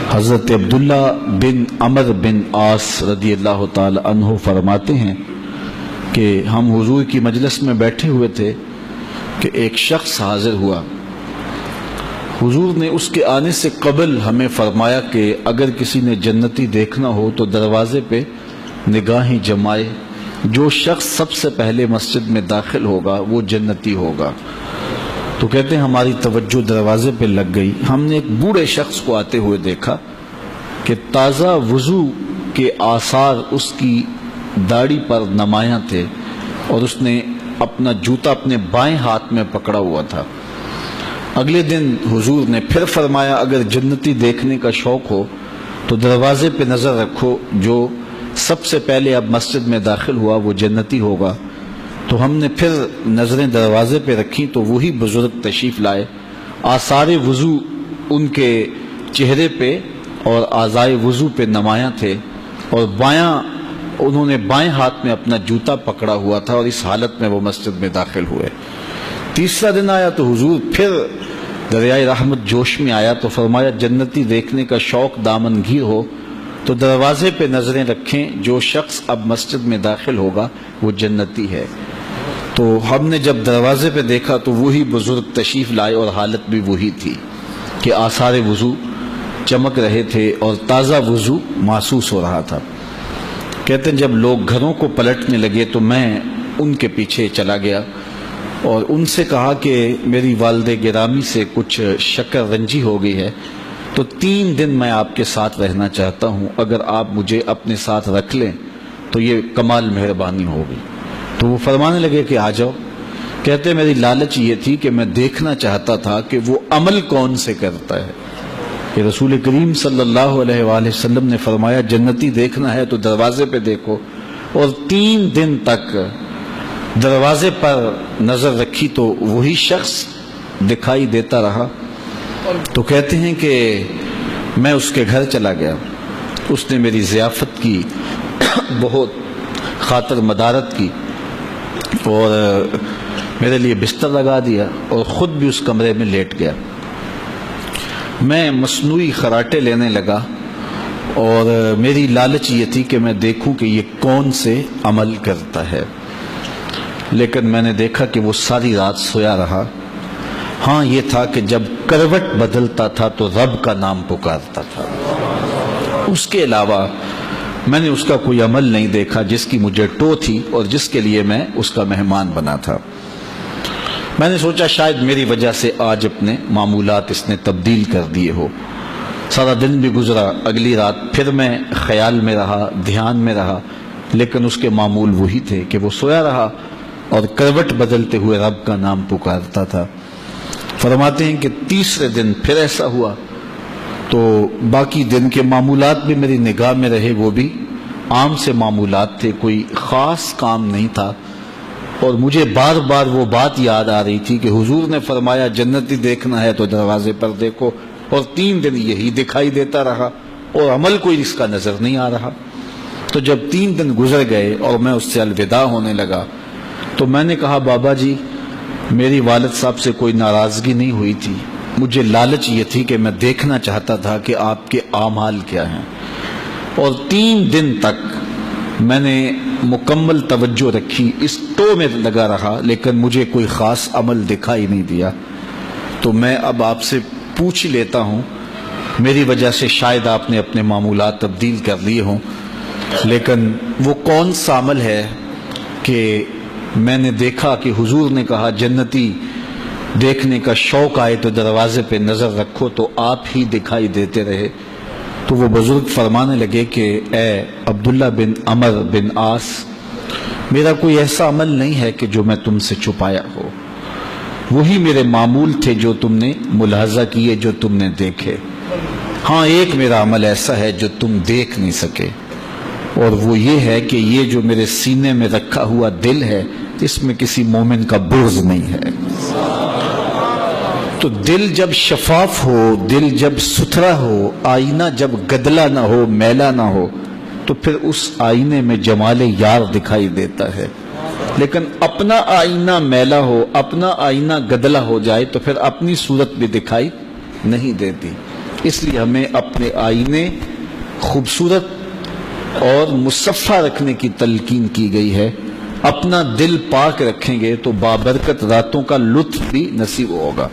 حضرت عبداللہ بن عمر بن عاص رضی اللہ تعالی عنہ فرماتے ہیں کہ ہم حضور کی مجلس میں بیٹھے ہوئے تھے کہ ایک شخص حاضر ہوا۔ حضور نے اس کے آنے سے قبل ہمیں فرمایا کہ اگر کسی نے جنتی دیکھنا ہو تو دروازے پہ نگاہیں جمائے، جو شخص سب سے پہلے مسجد میں داخل ہوگا وہ جنتی ہوگا۔ تو کہتے ہیں ہماری توجہ دروازے پہ لگ گئی، ہم نے ایک بوڑھے شخص کو آتے ہوئے دیکھا کہ تازہ وضو کے آثار اس کی داڑھی پر نمایاں تھے اور اس نے اپنا جوتا اپنے بائیں ہاتھ میں پکڑا ہوا تھا۔ اگلے دن حضور نے پھر فرمایا اگر جنتی دیکھنے کا شوق ہو تو دروازے پہ نظر رکھو، جو سب سے پہلے اب مسجد میں داخل ہوا وہ جنتی ہوگا۔ تو ہم نے پھر نظریں دروازے پہ رکھی تو وہی بزرگ تشریف لائے، آثار وضو ان کے چہرے پہ اور اعضائے وضو پہ نمایاں تھے، اور انہوں نے بائیں ہاتھ میں اپنا جوتا پکڑا ہوا تھا، اور اس حالت میں وہ مسجد میں داخل ہوئے۔ تیسرا دن آیا تو حضور پھر دریائے رحمت جوش میں آیا تو فرمایا جنتی دیکھنے کا شوق دامن گیر ہو تو دروازے پہ نظریں رکھیں، جو شخص اب مسجد میں داخل ہوگا وہ جنتی ہے۔ تو ہم نے جب دروازے پہ دیکھا تو وہی بزرگ تشریف لائے اور حالت بھی وہی تھی کہ آثار وضو چمک رہے تھے اور تازہ وضو محسوس ہو رہا تھا۔ کہتے ہیں جب لوگ گھروں کو پلٹنے لگے تو میں ان کے پیچھے چلا گیا اور ان سے کہا کہ میری والدہ گرامی سے کچھ شکر رنجی ہو گئی ہے، تو 3 دن میں آپ کے ساتھ رہنا چاہتا ہوں، اگر آپ مجھے اپنے ساتھ رکھ لیں تو یہ کمال مہربانی ہوگی۔ تو وہ فرمانے لگے کہ آ جاؤ۔ کہتے میری لالچ یہ تھی کہ میں دیکھنا چاہتا تھا کہ وہ عمل کون سے کرتا ہے، کہ رسول کریم صلی اللہ علیہ وآلہ وسلم نے فرمایا جنتی دیکھنا ہے تو دروازے پہ دیکھو، اور 3 دن تک دروازے پر نظر رکھی تو وہی شخص دکھائی دیتا رہا۔ تو کہتے ہیں کہ میں اس کے گھر چلا گیا، اس نے میری ضیافت کی، بہت خاطر مدارت کی، اور میرے لیے بستر لگا دیا اور خود بھی اس کمرے میں لیٹ گیا۔ میں مصنوعی خراٹے لینے لگا اور میری لالچ یہ تھی کہ میں دیکھوں کہ یہ کون سے عمل کرتا ہے، لیکن میں نے دیکھا کہ وہ ساری رات سویا رہا۔ ہاں یہ تھا کہ جب کروٹ بدلتا تھا تو رب کا نام پکارتا تھا، اس کے علاوہ میں نے اس کا کوئی عمل نہیں دیکھا جس کی مجھے ٹو تھی اور جس کے لیے میں اس کا مہمان بنا تھا۔ میں نے سوچا شاید میری وجہ سے آج اپنے معمولات اس نے تبدیل کر دیے ہو۔ سارا دن بھی گزرا، اگلی رات پھر میں خیال میں رہا، دھیان میں رہا، لیکن اس کے معمول وہی تھے کہ وہ سویا رہا اور کروٹ بدلتے ہوئے رب کا نام پکارتا تھا۔ فرماتے ہیں کہ تیسرے دن پھر ایسا ہوا تو باقی دن کے معمولات بھی میری نگاہ میں رہے، وہ بھی عام سے معمولات تھے، کوئی خاص کام نہیں تھا، اور مجھے بار بار وہ بات یاد آ رہی تھی کہ حضور نے فرمایا جنتی دیکھنا ہے تو دروازے پر دیکھو، اور 3 دن یہی دکھائی دیتا رہا اور عمل کوئی اس کا نظر نہیں آ رہا۔ تو جب 3 دن گزر گئے اور میں اس سے الوداع ہونے لگا تو میں نے کہا بابا جی میری والد صاحب سے کوئی ناراضگی نہیں ہوئی تھی، مجھے لالچ یہ تھی کہ میں دیکھنا چاہتا تھا کہ آپ کے اعمال کیا ہیں، اور 3 دن تک میں نے مکمل توجہ رکھی، اس ٹو میں لگا رہا، لیکن مجھے کوئی خاص عمل دکھائی نہیں دیا۔ تو میں اب آپ سے پوچھ لیتا ہوں، میری وجہ سے شاید آپ نے اپنے معمولات تبدیل کر لیے ہوں، لیکن وہ کون سا عمل ہے کہ میں نے دیکھا کہ حضور نے کہا جنتی دیکھنے کا شوق آئے تو دروازے پہ نظر رکھو تو آپ ہی دکھائی دیتے رہے؟ تو وہ بزرگ فرمانے لگے کہ اے عبداللہ بن عمر بن عاص، میرا کوئی ایسا عمل نہیں ہے کہ جو میں تم سے چھپایا ہو، وہی میرے معمول تھے جو تم نے ملاحظہ کیے، جو تم نے دیکھے۔ ہاں ایک میرا عمل ایسا ہے جو تم دیکھ نہیں سکے، اور وہ یہ ہے کہ یہ جو میرے سینے میں رکھا ہوا دل ہے اس میں کسی مومن کا بغض نہیں ہے۔ تو دل جب شفاف ہو، دل جب ستھرا ہو، آئینہ جب گدلا نہ ہو، میلا نہ ہو، تو پھر اس آئینے میں جمال یار دکھائی دیتا ہے۔ لیکن اپنا آئینہ میلا ہو، اپنا آئینہ گدلا ہو جائے تو پھر اپنی صورت بھی دکھائی نہیں دیتی۔ اس لیے ہمیں اپنے آئینے خوبصورت اور مصفہ رکھنے کی تلقین کی گئی ہے. اپنا دل پاک رکھیں گے تو بابرکت راتوں کا لطف بھی نصیب ہوگا.